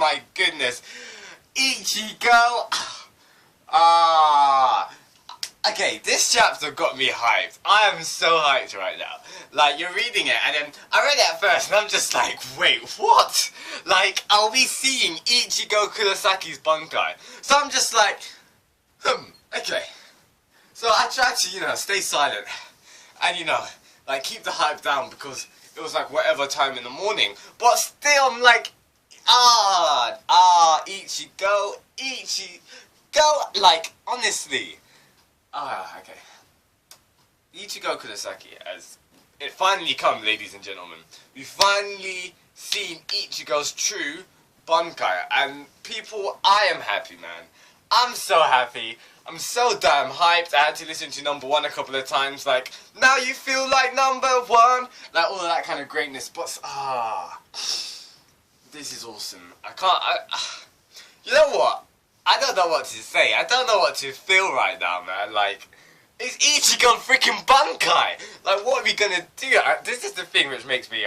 my goodness. Ichigo. Okay, this chapter got me hyped. I am so hyped right now. Like, you're reading it, and then I read it at first, and I'm just like, wait, what? Like, are we seeing Ichigo Kurosaki's Bankai? So I'm just like, okay. So I tried to, stay silent, and, like, keep the hype down, because it was like whatever time in the morning. But still, I'm like, Ichigo, like, honestly. Okay. Ichigo Kurosaki, as it finally come, ladies and gentlemen. We've finally seen Ichigo's true Bankai, and people, I am happy, man. I'm so happy. I'm so damn hyped. I had to listen to number 1 a couple of times, like, now you feel like number 1, like all of that kind of greatness, but, this is awesome. You know what? I don't know what to say. I don't know what to feel right now, man. Like, it's Ichigo freaking Bankai. Like, what are we gonna do? This is the thing which makes me,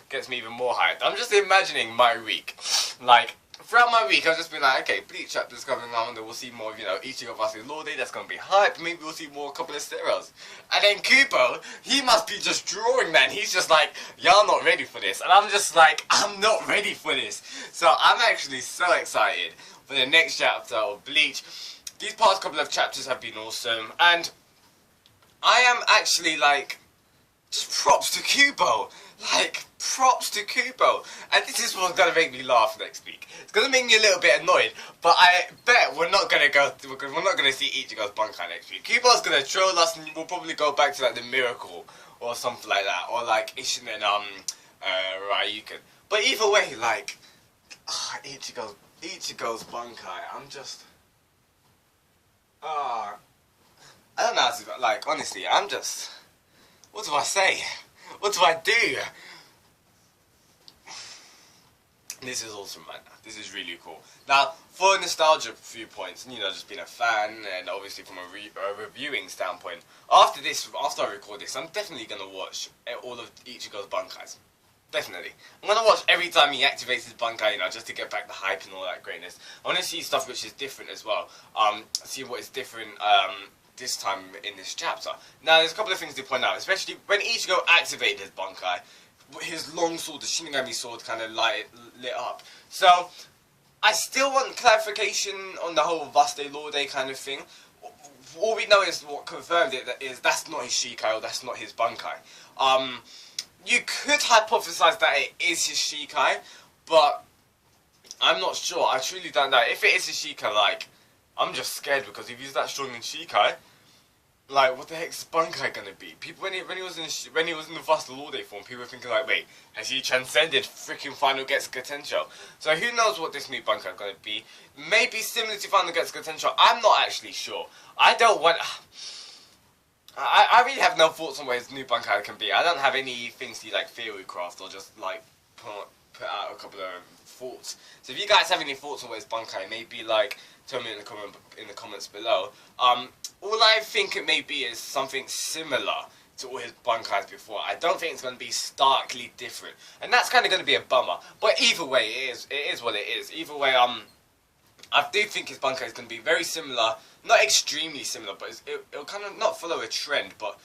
gets me even more hyped. I'm just imagining my week. Like, throughout my week, I've just been like, okay, Bleach chapter's coming on, and we'll see more of, Ichigo vs. Lorde. That's gonna be hype. Maybe we'll see more, a couple of steroids. And then Kubo, he must be just drawing, man. He's just like, y'all not ready for this. And I'm just like, I'm not ready for this. So I'm actually so excited for the next chapter of Bleach. These past couple of chapters have been awesome, and I am actually like, just props to Kubo. Like, props to Kubo. And this is what's gonna make me laugh next week. It's gonna make me a little bit annoyed, but I bet we're not gonna see Ichigo's Bankai next week. Kubo's gonna troll us, and we'll probably go back to like the Miracle or something like that, or like Ishin and Ryuken. But either way, like, Ichigo's Bankai, I'm just, I don't know how to, like, honestly, I'm just, what do I say? What do I do? This is awesome, man. This is really cool. Now, for a nostalgia viewpoints, just being a fan, and obviously from a reviewing standpoint, after I record this, I'm definitely going to watch all of Ichigo's Bankais. Definitely. I'm going to watch every time he activates his Bankai, just to get back the hype and all that greatness. I want to see stuff which is different as well. See what is different, this time in this chapter. Now, there's a couple of things to point out, especially when Ichigo activated his Bankai, his long sword, the Shinigami sword, kind of lit up. So, I still want clarification on the whole Vaste Lorde kind of thing. All we know is what confirmed it is that's not his Shikai, or that's not his Bankai. You could hypothesize that it is his Shikai, but I'm not sure. I truly don't know. If it is his Shikai, like, I'm just scared, because if he's that strong in Shikai, like, what the heck's Bankai gonna be? People, when he was in the Vaste Lorde form, people were thinking like, wait, has he transcended freaking Final Getsuga Tensho? So who knows what this new Bankai is gonna be? Maybe similar to Final Getsuga Tensho. I'm not actually sure. I don't want. I really have no thoughts on what his new Bankai can be. I don't have any things to like theory craft or just like put out a couple of thoughts. So if you guys have any thoughts on what his Bankai may be like, tell me in the comments below. All I think it may be is something similar to all his Bankais before. I don't think it's going to be starkly different, and that's kind of going to be a bummer. But either way, it is what it is. Either way, I do think his Bankai is going to be very similar, not extremely similar, but it'll kind of not follow a trend. But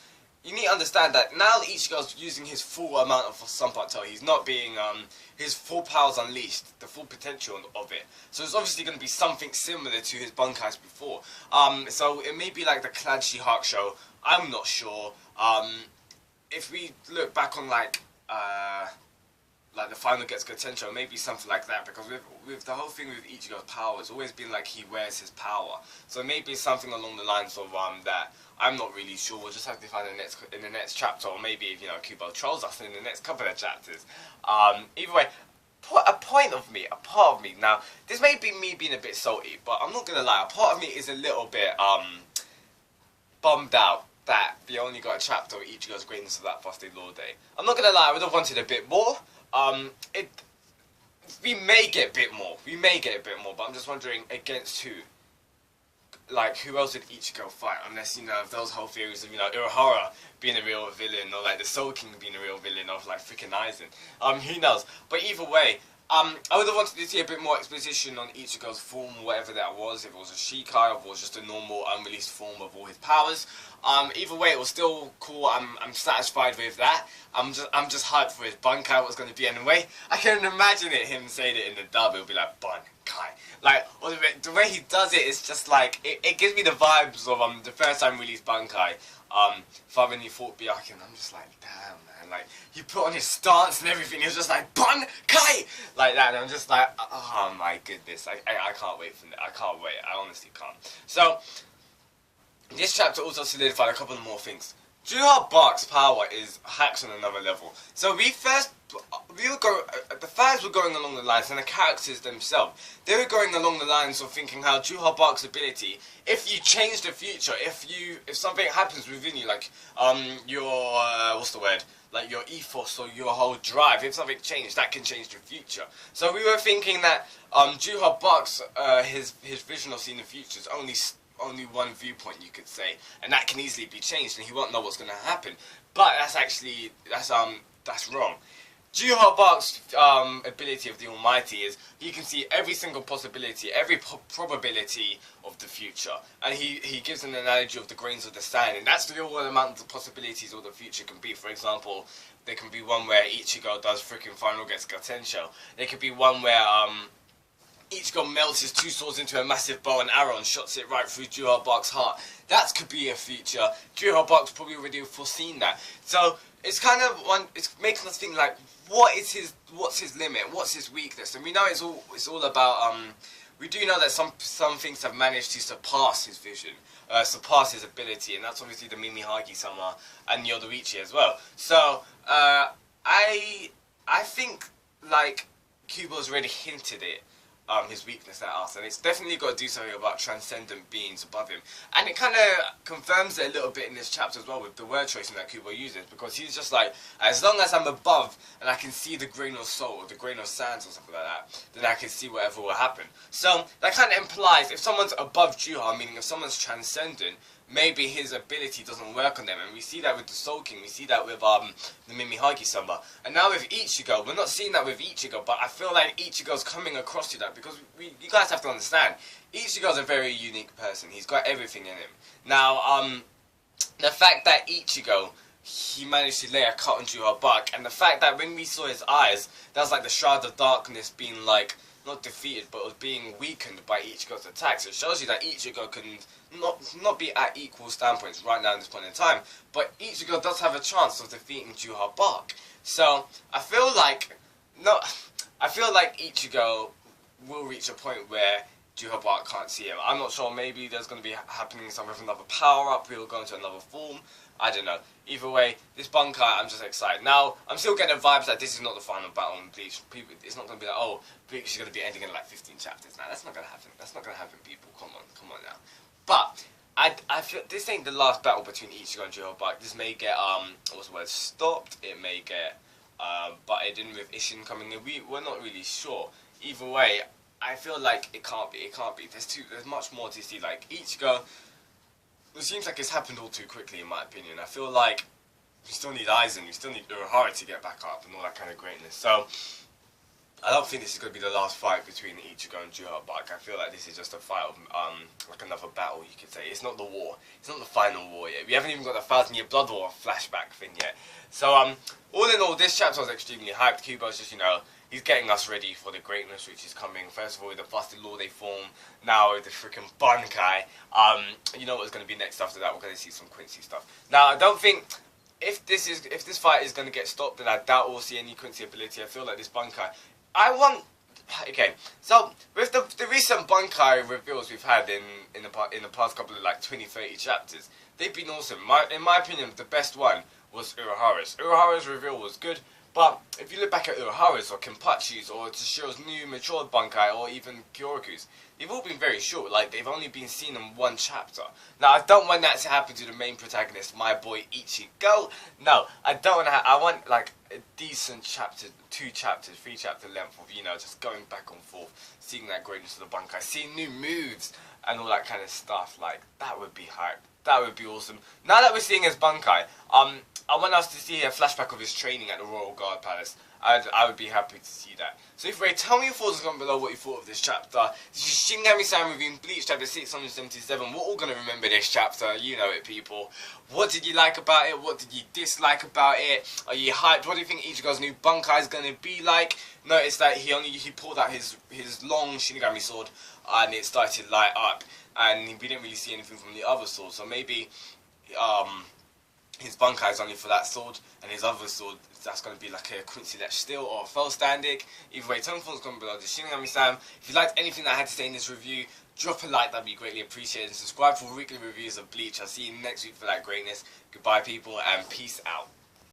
you need to understand that now that Ichigo's using his full amount of Sanpakuto, he's not being, his full powers unleashed, the full potential of it. So it's obviously going to be something similar to his Bankais before. So it may be like the Clan She-Hulk show, I'm not sure. If we look back on like the Final Getsuga Tensho, maybe something like that, because with the whole thing with Ichigo's power, it's always been like he wears his power. So maybe something along the lines of that. I'm not really sure. We'll just have to find in the next chapter, or maybe if Kubo trolls us in the next couple of chapters. Either way, a part of me. Now, this may be me being a bit salty, but I'm not gonna lie. A part of me is a little bit bummed out that we only got a chapter of Ichigo's greatness of that Vaste Lorde. I'm not gonna lie. I would have wanted a bit more. We may get a bit more. But I'm just wondering against who. Like, who else did Ichigo fight? Unless, those whole theories of, Urahara being a real villain, or like the Soul King being a real villain, of like freaking Aizen. Who knows? But either way, I would have wanted to see a bit more exposition on Ichigo's form, whatever that was, if it was a Shikai or if it was just a normal unreleased form of all his powers. Either way, it was still cool. I'm satisfied with that. I'm just hyped for his Bankai, what's going to be anyway. I can imagine him saying it in the dub. It'll be like Bankai. Like the way he does it is just like it gives me the vibes of the first time released Bankai. Father he fought Byakuya, and I'm just like, damn man, like he put on his stance and everything. He was just like Bankai like that, and I'm just like, oh my goodness, I can't wait for that. I can't wait. I honestly can't. So this chapter also solidified a couple of more things. Juha Bark's power is hacks on another level. So the fans were going along the lines, and the characters themselves, they were going along the lines of thinking how Juha Bark's ability, if you change the future, if something happens within you, like your what's the word, like your ethos or your whole drive, if something changed, that can change the future. So we were thinking that Juha Bark's his vision of seeing the future is only one viewpoint, you could say, and that can easily be changed, and he won't know what's going to happen. But that's wrong. Juha Bark's ability of the Almighty is he can see every single possibility, every probability of the future, and he gives an analogy of the grains of the sand, and that's the all amount of possibilities of the future can be. For example, there can be one where Ichigo does freaking final gets Gatensho. There could be one where Ichigo melts his two swords into a massive bow and arrow and shots it right through Juha Bark's heart. That could be a future. Juha Bark's probably already foreseen that. So it's kind of it's making us think like, what's his limit? What's his weakness? And we know it's all about we do know that some things have managed to surpass his vision, surpass his ability, and that's obviously the Mimihagi-sama and Yoruichi as well. So I think like Kubo's already hinted it. His weakness at us, and it's definitely got to do something about transcendent beings above him, and it kind of confirms it a little bit in this chapter as well with the word choice that Kubo uses, because he's just like, as long as I'm above and I can see the grain of salt or the grain of sand or something like that, then I can see whatever will happen. So that kind of implies if someone's above Juha, meaning if someone's transcendent, maybe his ability doesn't work on them, and we see that with the Soul King, we see that with the Mimihagi-sama, and now with Ichigo, we're not seeing that with Ichigo, but I feel like Ichigo's coming across to that, because you guys have to understand, Ichigo's a very unique person, he's got everything in him. Now, the fact that Ichigo, he managed to lay a cut on Juha Bark, and the fact that when we saw his eyes, that was like the Shroud of Darkness being like, not defeated, but was being weakened by Ichigo's attacks. It shows you that Ichigo can not be at equal standpoints right now in this point in time, but Ichigo does have a chance of defeating Juha Bark. So I feel like Ichigo will reach a point where Juha Bark can't see him. I'm not sure. Maybe there's going to be happening something with another power up. He'll go into another form. I don't know. Either way, this Bankai, I'm just excited. Now, I'm still getting the vibes that this is not the final battle in Bleach. It's not going to be like, oh, Bleach is going to be ending in like 15 chapters. Now, that's not going to happen. That's not going to happen, people. Come on now. But I feel this ain't the last battle between Ichigo and Juha Bark. This may get what's the word, stopped. It may get butted in with Ishin coming in. We're not really sure. Either way, I feel like it can't be. There's much more to see. Like Ichigo, it seems like it's happened all too quickly, in my opinion. I feel like we still need Aizen, we still need Urahara to get back up and all that kind of greatness. So I don't think this is going to be the last fight between Ichigo and Juha Bark. I feel like this is just a fight of like another battle, you could say. It's not the war. It's not the final war yet. We haven't even got the 1,000-year Blood War flashback thing yet. So all in all, this chapter was extremely hyped. Kubo's just, he's getting us ready for the greatness which is coming. First of all, with the Busted Law they form. Now with the freaking Bankai. You know what's going to be next after that? We're going to see some Quincy stuff. Now, I don't think if this fight is going to get stopped, then I doubt we'll see any Quincy ability. I feel like this Bankai. Okay, so with the recent Bankai reveals we've had in the past couple of like 20-30 chapters, they've been awesome. In my opinion, the best one was Urahara's. Urahara's reveal was good. But if you look back at Urahara's or Kenpachi's or Toshiro's new matured Bankai or even Kyoraku's, they've all been very short, like they've only been seen in one chapter. Now I don't want that to happen to the main protagonist, my boy Ichigo. No, I don't want I want like a decent chapter, 2 chapters, 3 chapter length of, just going back and forth, seeing that greatness of the Bankai, seeing new moves and all that kind of stuff. Like, that would be hype. That would be awesome. Now that we're seeing his Bankai, I want us to see a flashback of his training at the Royal Guard Palace. I would be happy to see that. So if you rate, tell me your thoughts in the comment below what you thought of this chapter. This is Shinigami-san reviewing Bleach chapter 677. We're all going to remember this chapter, you know it, people. What did you like about it? What did you dislike about it? Are you hyped? What do you think Ichigo's new Bankai is going to be like? Notice that he pulled out his long Shinigami sword and it started to light up, and we didn't really see anything from the other sword, so maybe his Bankai is only for that sword, and his other sword, that's going to be like a Quincy Lech Steel or a Fell Standing. Either way, tell me your thoughts comment below. Just Shinigami-san. If you liked anything that I had to say in this review, drop a like, that'd be greatly appreciated, and subscribe for weekly reviews of Bleach. I'll see you next week for that greatness. Goodbye, people, and peace out.